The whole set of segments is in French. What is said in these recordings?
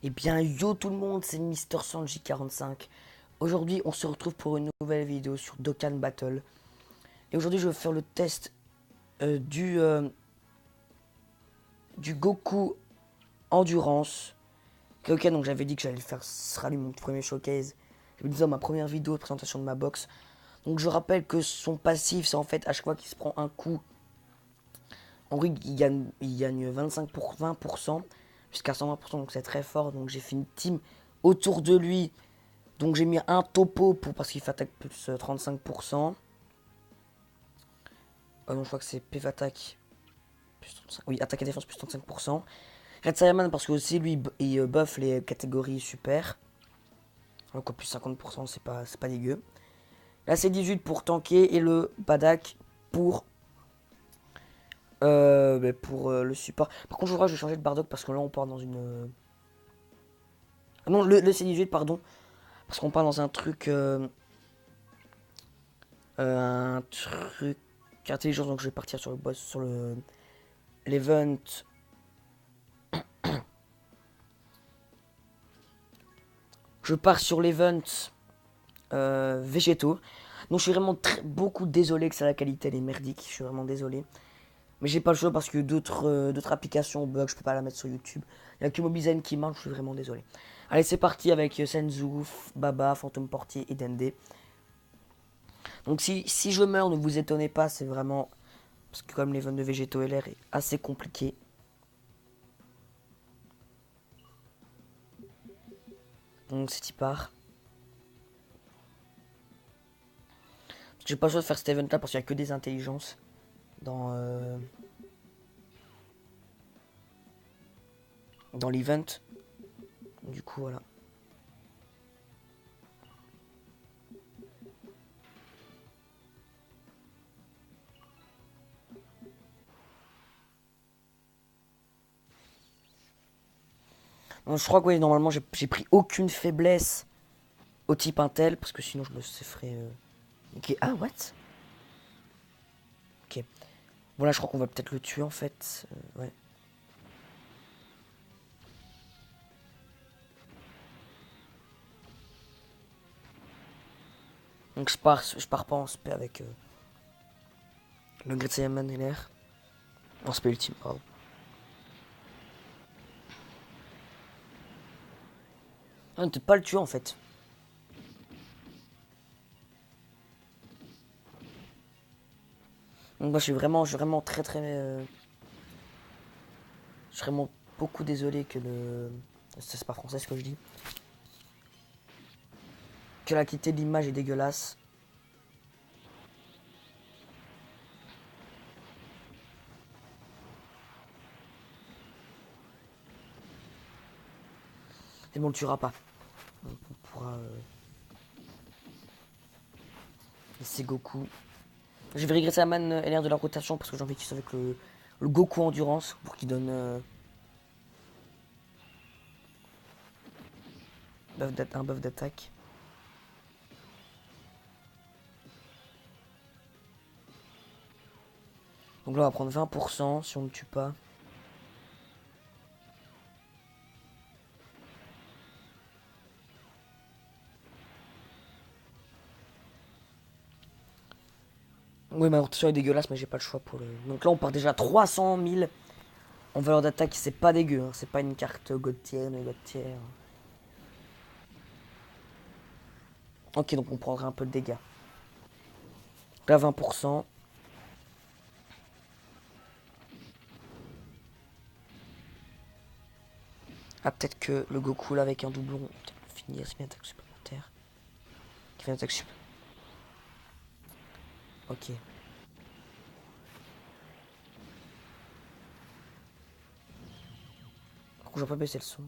Eh bien, yo tout le monde, c'est Mister Sanji45. Aujourd'hui, on se retrouve pour une nouvelle vidéo sur Dokkan Battle. Et aujourd'hui, je vais faire le test du Goku Endurance. Ok, donc j'avais dit que j'allais le faire, ce sera lui mon premier showcase. Je vous disais dans ma première vidéo de présentation de ma box. Donc je rappelle que son passif, c'est en fait à chaque fois qu'il se prend un coup, en vrai, il gagne 25 pour 20% jusqu'à 120%, donc c'est très fort. Donc j'ai fait une team autour de lui. Donc j'ai mis un topo parce qu'il fait attaque plus 35%. Non, je crois que c'est PV attaque plus 35%. Oui, attaque et défense plus 35%. Red Saiyaman parce que aussi lui il buff les catégories super. Donc plus 50%, c'est pas dégueu. Là c'est 18 pour tanker et le Badak pour le support. Par contre je crois que je vais changer de Bardock parce que là on part dans une... Ah non, le C18 pardon. Parce qu'on part dans un truc intelligent, donc je vais partir sur le boss, sur le l'event. Je pars sur l'event végétaux. Donc je suis vraiment beaucoup désolé que ça la qualité elle est merdique. Je suis vraiment désolé. Mais j'ai pas le choix parce que d'autres applications bug, je peux pas la mettre sur YouTube. Il y a que Mobizen qui marche, je suis vraiment désolé. Allez, c'est parti avec Senzu, Baba, Phantom Portier et Dende. Donc si je meurs, ne vous étonnez pas, c'est vraiment... Parce que comme l'event de végétaux LR est assez compliqué. Donc c'est y part. J'ai pas le choix de faire cet event là parce qu'il y a que des intelligences dans l'event. Du coup voilà. Donc, je crois que oui, normalement j'ai pris aucune faiblesse au type Intel parce que sinon je me ferais... Ok, ah what? Ok. Voilà, je crois qu'on va peut-être le tuer en fait. Ouais. Donc je pars pas en spé avec le Great Saiyaman LR. En spé ultime, pardon. Ah, on peut pas le tuer en fait. Donc moi je suis vraiment très très... je suis vraiment beaucoup désolé que le... C'est pas français ce que je dis. Que la qualité de l'image est dégueulasse. C'est bon, on le tuera pas. On pourra laisser Goku. Je vais régresser à Man LR de la rotation parce que j'ai envie qu'il soit avec le Goku Endurance pour qu'il donne un buff d'attaque. Donc là on va prendre 20% si on ne tue pas. Oui, ma rotation est dégueulasse, mais j'ai pas le choix pour le... Donc là on part déjà à 300 000 en valeur d'attaque, c'est pas dégueu, hein. C'est pas une carte God tier, mais God tier. Ok, donc on prendra un peu de dégâts. Là 20%. Ah, peut-être que le Goku là avec un doublon, finir une attaque supplémentaire. Qui fait une attaque supplémentaire. Ok. Par contre, j'ai pas baissé le son.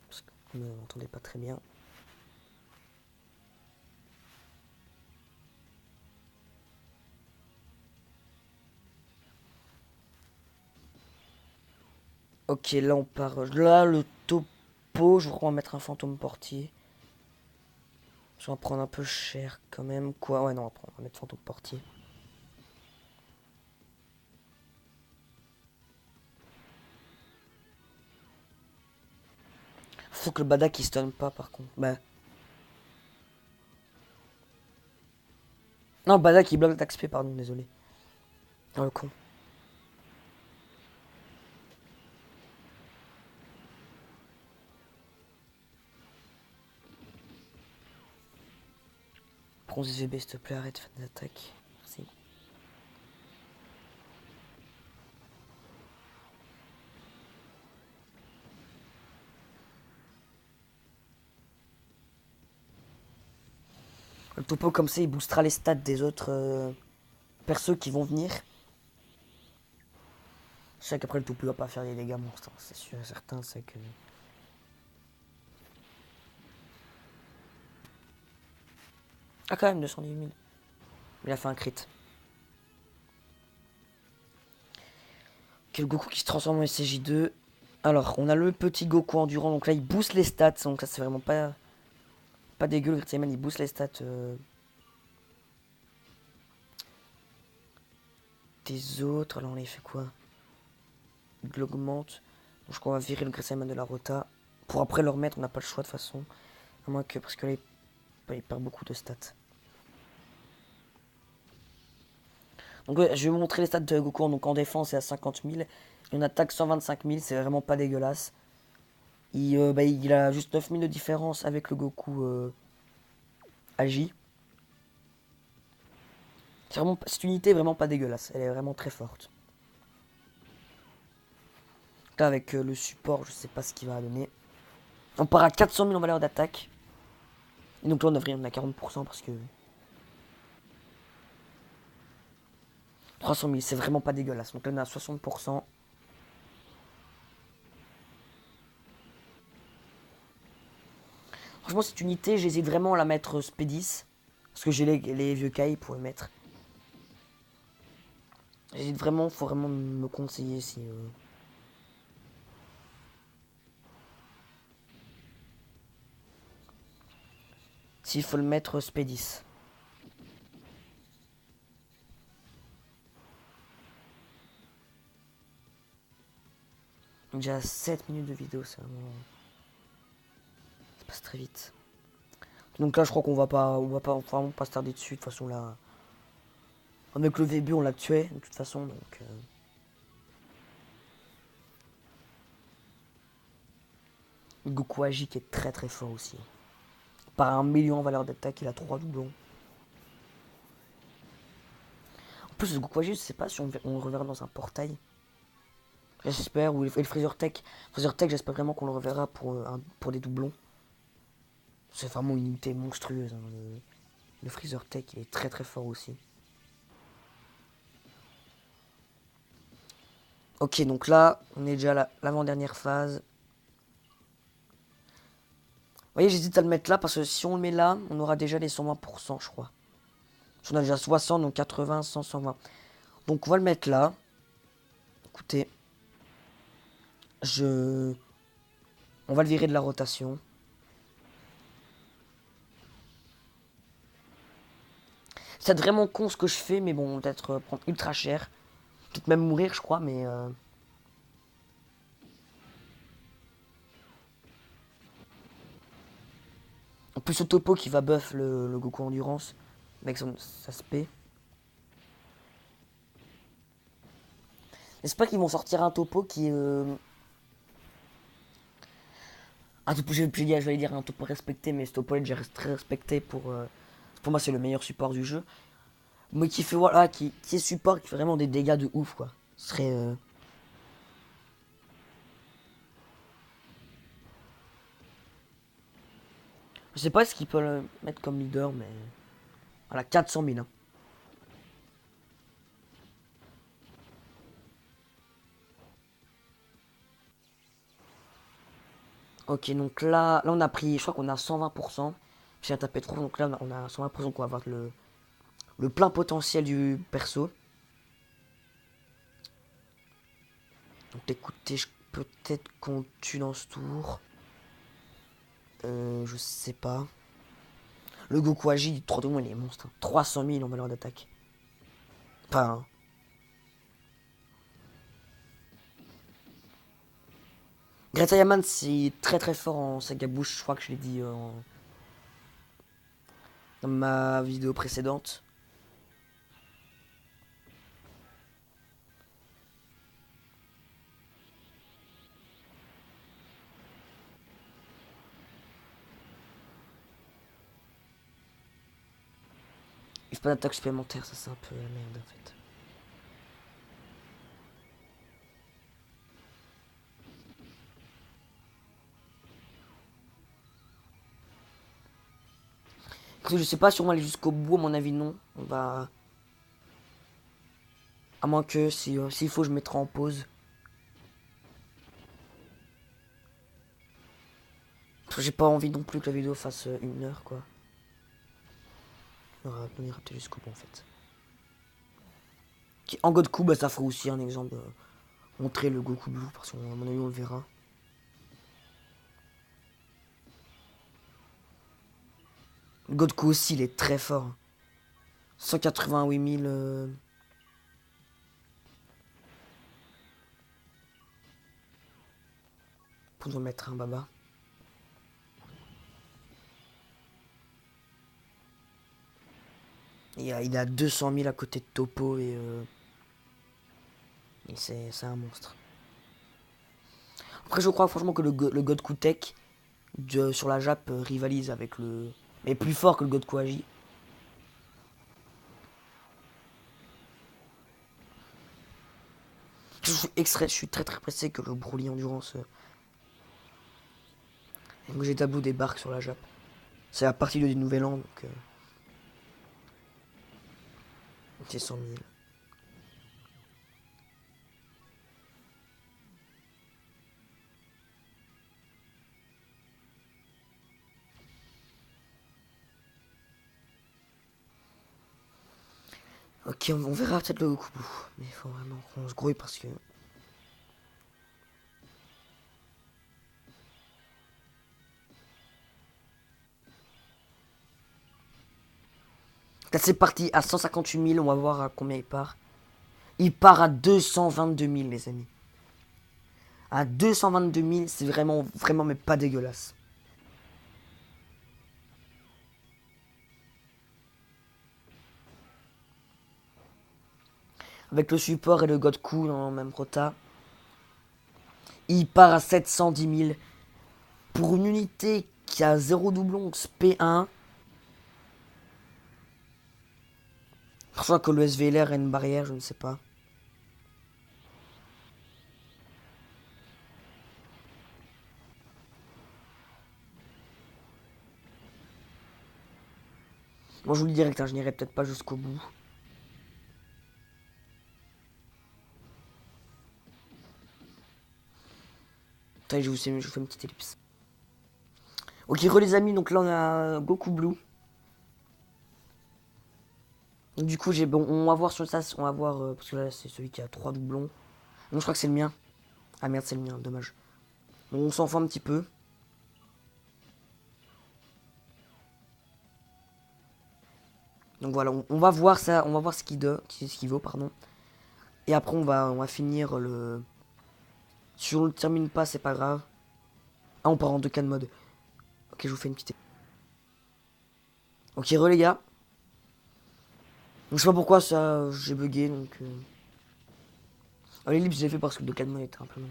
Parce que vous ne m'entendez pas très bien. Ok, là on part. Là, le topo, je crois qu'on va mettre un fantôme portier. Ça va prendre un peu cher quand même. Quoi? Ouais, non, on va mettre fantôme portier. Faut que le Badak il stun pas par contre. Bah. Non, le Badak il bloque l'attaque SP, pardon, désolé. Oh le con. Bronze SVB, s'il te plaît, arrête de faire des attaques. Merci. Le topo comme ça, il boostera les stats des autres persos qui vont venir. Je sais qu'après le topo va pas faire des dégâts monstres, hein, c'est sûr et certain, c'est que... Ah quand même, 210 000. Il a fait un crit. Ok, le Goku qui se transforme en SCJ2. Alors, on a le petit Goku endurant, donc là il booste les stats, donc ça c'est vraiment pas dégueu, le Gritzyman il booste les stats des autres. Alors on les fait quoi? Il l'augmente. Donc je crois qu'on va virer le Gritzyman de la Rota. Pour après le remettre, on n'a pas le choix de toute façon. À moins que, parce que là il perd beaucoup de stats. Donc ouais, je vais vous montrer les stats de Goku. Donc en défense c'est à 50 000. Et en attaque 125 000, c'est vraiment pas dégueulasse. Il a juste 9 000 de différence avec le Goku Agi. Cette unité est vraiment pas dégueulasse. Elle est vraiment très forte. Là avec le support, je sais pas ce qu'il va donner. On part à 400 000 en valeur d'attaque. Et donc là on a 40% parce que... 300 000, c'est vraiment pas dégueulasse. Donc là on a 60%. Franchement cette unité, j'hésite vraiment à la mettre Spédis. Parce que j'ai les vieux Kai pour le mettre. J'hésite vraiment, faut vraiment me conseiller si... S'il faut le mettre Spédis. Déjà 7 minutes de vidéo, c'est vraiment... Ça passe très vite. Donc là je crois qu'on va pas vraiment pas se tarder dessus. De toute façon là... Avec le VB on l'a tué de toute façon donc... Goku Agi qui est très très fort aussi. Par 1 million en valeur d'attaque, il a 3 doublons. En plus le Goku Agi, je sais pas si on le reverra dans un portail. J'espère, ou le Freezer Tech. Freezer Tech, j'espère vraiment qu'on le reverra pour des doublons. C'est vraiment une unité monstrueuse. Hein. Le Freezer Tech, il est très très fort aussi. Ok, donc là, on est déjà à l'avant-dernière phase. Vous voyez, j'hésite à le mettre là parce que si on le met là, on aura déjà les 120%, je crois. On a déjà 60, donc 80, 100, 120. Donc on va le mettre là. Écoutez. On va le virer de la rotation. C'est vraiment con ce que je fais, mais bon, peut-être prendre ultra cher. Peut-être même mourir, je crois, mais... En plus, le topo qui va buff le Goku Endurance. Avec sa spé. J'espère qu'ils vont sortir un topo qui... Un topo, j'allais dire un topo respecté, mais ce topo est déjà très respecté pour moi, c'est le meilleur support du jeu. Mais qui fait, voilà, qui est support, qui fait vraiment des dégâts de ouf, quoi. Ce serait... Je sais pas ce qu'il peut le mettre comme leader, mais... Voilà, 400 000. Hein. Ok, donc là on a pris, je crois qu'on a 120%. J'ai tapé trop, donc là on a 120% qu'on va avoir le plein potentiel du perso. Donc écoutez, peut-être qu'on tue dans ce tour. Je sais pas. Le Goku Agi, 3 de moins, il est monstre. Hein. 300 000 en valeur d'attaque. Enfin... Greta Yaman, c'est très très fort en saga bouche, je crois que je l'ai dit dans ma vidéo précédente. Il fait pas d'attaque supplémentaire, ça c'est un peu la merde en fait. Écoutez, je sais pas si on va aller jusqu'au bout, à mon avis non. On va... À moins que, s'il faut, je mettrai en pause. Parce que j'ai pas envie non plus que la vidéo fasse 1 heure, quoi. On ira peut-être jusqu'au bout, en fait. En Goku, bah, ça ferait aussi un exemple. Montrer le Goku Blue, parce qu'à mon avis, on le verra. Goku aussi, il est très fort. 188 000... Pour nous mettre un baba. Il a 200 000 à côté de Topo et c'est un monstre. Après, je crois franchement que le Goku Tech sur la Jap rivalise avec le... Mais plus fort que le Goku Agi. Je suis très très pressé que le Broly Endurance et que j'ai tableau débarque sur la Jap. C'est la partie du nouvel an, donc c'est 100 000. Ok, on verra peut-être le Goku Blue. Mais il faut vraiment qu'on se grouille parce que... Là c'est parti à 158 000, on va voir à combien il part. Il part à 222 000 les amis. À 222 000, c'est vraiment, vraiment mais pas dégueulasse. Avec le support et le Goku dans le même rota. Il part à 710 000. Pour une unité qui a 0 doublon, P1. Je crois que le SVLR a une barrière, je ne sais pas. Moi je vous le direct, hein, je n'irai peut-être pas jusqu'au bout. Attendez, je vous fais une petite ellipse. Ok, les amis, donc là on a Goku Blue. Donc, du coup, bon, on va voir sur ça, on va voir, parce que là c'est celui qui a 3 doublons. Non, je crois que c'est le mien. Ah merde, c'est le mien, dommage. Donc on s'en fout un petit peu. Donc voilà, on va voir ça, on va voir ce qu'il vaut, pardon. Et après on va finir le... Si on le termine pas, c'est pas grave. Ah, on part en 2K de mode. Ok, je vous fais une petite... Ok, les gars. Donc, je sais pas pourquoi ça, j'ai bugué, donc... Ah, l'ellipse, j'ai fait parce que le 2K de mode était un peu long.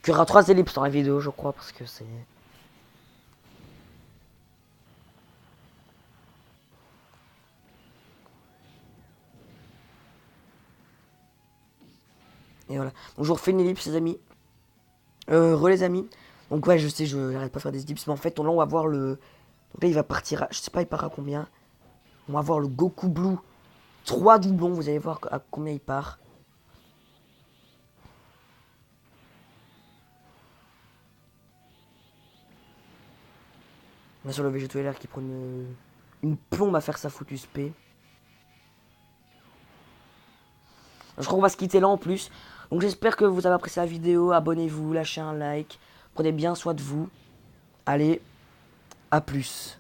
Il y aura 3 ellipses dans la vidéo, je crois, parce que c'est... Et voilà. Donc je vous refais une ellipse, les amis. Les amis. Donc ouais, je sais, j'arrête pas de faire des ellipses, mais en fait, là, on va voir le... Donc là, il va partir à... Je sais pas, il part à combien. On va voir le Goku Blue. 3 doublons, vous allez voir à combien il part. On a sur le Végéto LR qui prend une plombe à faire sa foutue spé. Je crois qu'on va se quitter là en plus. Donc j'espère que vous avez apprécié la vidéo. Abonnez-vous, lâchez un like. Prenez bien soin de vous. Allez, à plus.